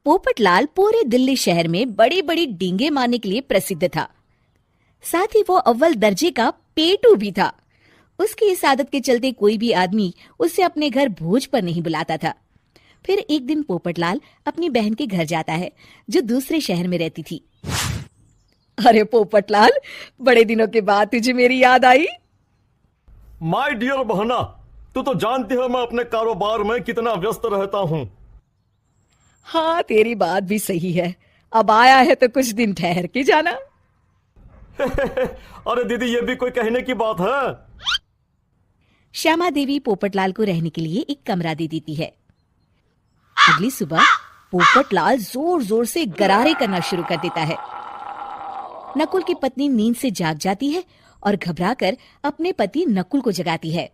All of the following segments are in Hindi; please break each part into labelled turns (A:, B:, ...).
A: पोपटलाल पूरे दिल्ली शहर में बड़ी बड़ी डींगे मारने के लिए प्रसिद्ध था। साथ ही वो अव्वल दर्जे का पेटू भी था। उसकी इस आदत के चलते कोई भी आदमी उसे अपने घर भोज पर नहीं बुलाता था। फिर एक दिन पोपटलाल अपनी बहन के घर जाता है, जो दूसरे शहर में रहती थी। अरे पोपटलाल, बड़े दिनों के बाद तुझे मेरी याद आई।
B: माय डियर बहना, तू तो जानती है मैं अपने कारोबार में कितना व्यस्त रहता हूँ।
A: हाँ, तेरी बात भी सही है। अब आया है तो कुछ दिन ठहर के जाना।
B: अरे दीदी, ये भी कोई कहने की बात है।
A: श्यामा देवी पोपटलाल को रहने के लिए एक कमरा दे देती है। अगली सुबह पोपटलाल जोर जोर से गरारे करना शुरू कर देता है। नकुल की पत्नी नींद से जाग जाती है और घबराकर अपने पति नकुल को जगाती है।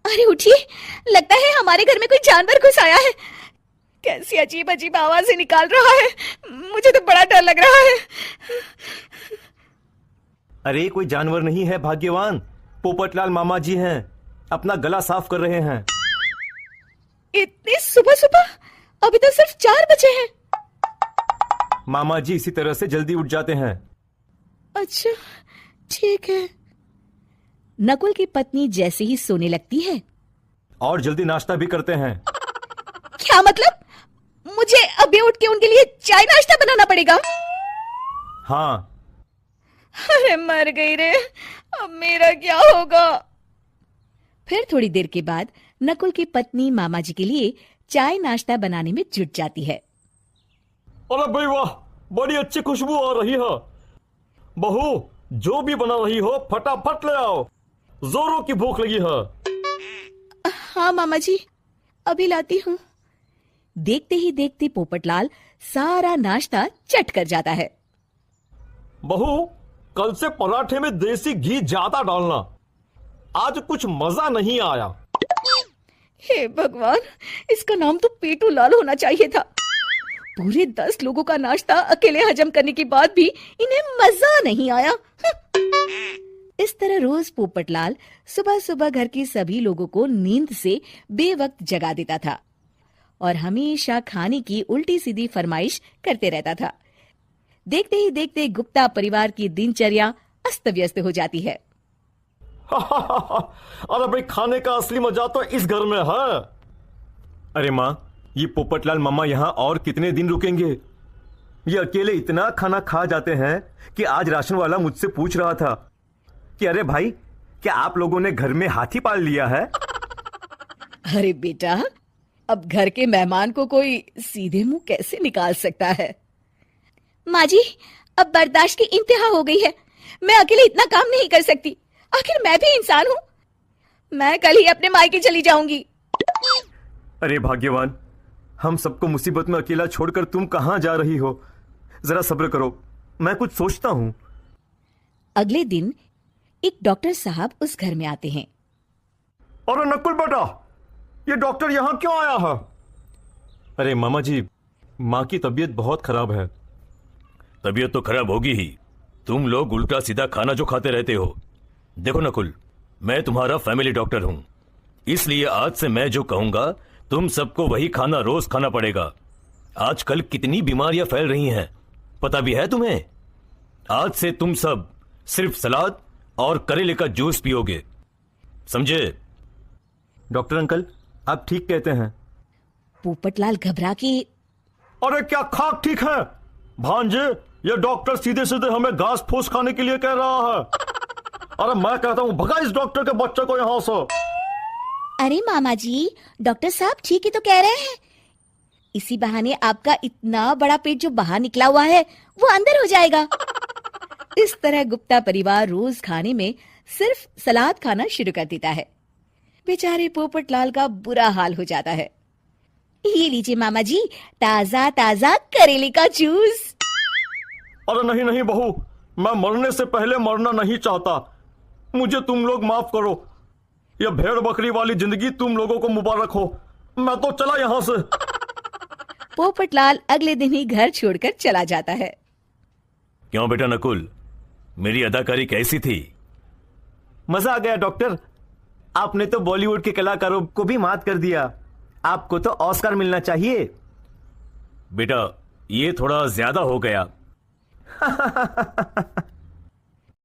A: अरे उठिए, लगता है हमारे घर में कोई जानवर घुस आया है। कैसी अजीब अजीब आवाजें निकाल रहा है, मुझे तो बड़ा डर लग रहा है।
C: अरे कोई जानवर नहीं है भाग्यवान, पोपटलाल मामा जी हैं, अपना गला साफ कर रहे हैं।
A: इतनी सुबह सुबह? अभी तो सिर्फ 4 बजे हैं।
C: मामा जी इसी तरह से जल्दी उठ जाते हैं।
A: अच्छा, ठीक है। नकुल की पत्नी जैसे ही सोने लगती है
C: और जल्दी नाश्ता भी करते हैं।
A: क्या मतलब? मुझे अभी उठ के उनके लिए चाय नाश्ता बनाना पड़ेगा?
C: हाँ।
A: अरे मर गई रे, अब मेरा क्या होगा? फिर थोड़ी देर के बाद नकुल की पत्नी मामा जी के लिए चाय नाश्ता बनाने में जुट जाती है।
B: अरे भाई वाह, बड़ी अच्छी खुशबू आ रही है। बहू, जो भी बना रही हो फटाफट ले आओ, जोरों की भूख लगी है।
A: हाँ मामा जी, अभी लाती हूँ। देखते ही देखते पोपटलाल सारा नाश्ता चट कर जाता है।
B: बहू, कल से पराठे में देसी घी ज्यादा डालना, आज कुछ मजा नहीं आया।
A: हे भगवान, इसका नाम तो पेटू लाल होना चाहिए था। पूरे 10 लोगों का नाश्ता अकेले हजम करने के बाद भी इन्हें मजा नहीं आया। इस तरह रोज पोपटलाल सुबह सुबह घर के सभी लोगों को नींद से बेवक्त जगा देता था और हमेशा खाने की उल्टी सीधी फरमाइश करते रहता था। देखते ही देखते गुप्ता परिवार की दिनचर्या अस्त व्यस्त हो जाती है।
B: अरे भाई, खाने का असली मजा तो इस घर में है।
C: अरे माँ, ये पोपटलाल मामा यहाँ और कितने दिन रुकेंगे? ये अकेले इतना खाना खा जाते हैं कि आज राशन वाला मुझसे पूछ रहा था कि अरे भाई, क्या आप लोगों ने घर में हाथी पाल लिया है?
A: अरे बेटा, अब घर के मेहमान को कोई सीधे मुंह कैसे निकाल सकता है? माँ जी, अब बर्दाश्त की इंतहा हो गई है। मैं अकेले इतना काम नहीं कर सकती। आखिर मैं भी इंसान हूँ। मैं कल ही अपने मायके चली जाऊंगी।
C: अरे भाग्यवान, हम सबको मुसीबत में अकेला छोड़कर तुम कहाँ जा रही हो? जरा सब्र करो, मैं कुछ सोचता हूँ।
A: अगले दिन एक डॉक्टर साहब उस घर में आते हैं।
B: अरे नकुल बेटा, ये डॉक्टर यहाँ क्यों आया है?
C: अरे मामा जी, माँ की तबीयत बहुत खराब है।
D: तबीयत तो खराब होगी ही, तुम लोग उल्टा सीधा खाना जो खाते रहते हो। देखो नकुल, मैं तुम्हारा फैमिली डॉक्टर हूं, इसलिए आज से मैं जो कहूंगा तुम सबको वही खाना रोज खाना पड़ेगा। आजकल कितनी बीमारियां फैल रही हैं, पता भी है तुम्हें? आज से तुम सब सिर्फ सलाद और करेले का जूस पियोगे, समझे?
C: डॉक्टर अंकल, आप ठीक कहते हैं।
A: पोपटलाल घबरा के,
B: अरे क्या खाक ठीक है भांजे? ये डॉक्टर सीधे सीधे हमें घास फूस खाने के लिए कह रहा है। अरे मैं कहता हूँ भगा इस डॉक्टर के बच्चे को यहाँ से।
A: अरे मामा जी, डॉक्टर साहब ठीक ही तो कह रहे हैं। इसी बहाने आपका इतना बड़ा पेट जो बाहर निकला हुआ है वो अंदर हो जाएगा। इस तरह गुप्ता परिवार रोज खाने में सिर्फ सलाद खाना शुरू कर देता है। बेचारे पोपटलाल का बुरा हाल हो जाता है। ये लीजिए मामा जी, ताजा ताजा करेले का जूस।
B: अरे नहीं नहीं बहू, मैं मरने से पहले मरना नहीं चाहता। मुझे तुम लोग माफ करो। यह भेड़ बकरी वाली जिंदगी तुम लोगों को मुबारक हो। मैं तो चला यहां से।
A: पोपटलाल अगले दिन ही घर छोड़कर चला जाता है।
D: क्यों बेटा नकुल, मेरी अदाकारी कैसी थी?
C: मजा आ गया डॉक्टर, आपने तो बॉलीवुड के कलाकारों को भी मात कर दिया। आपको तो ऑस्कर मिलना चाहिए।
D: बेटा ये थोड़ा ज्यादा हो गया।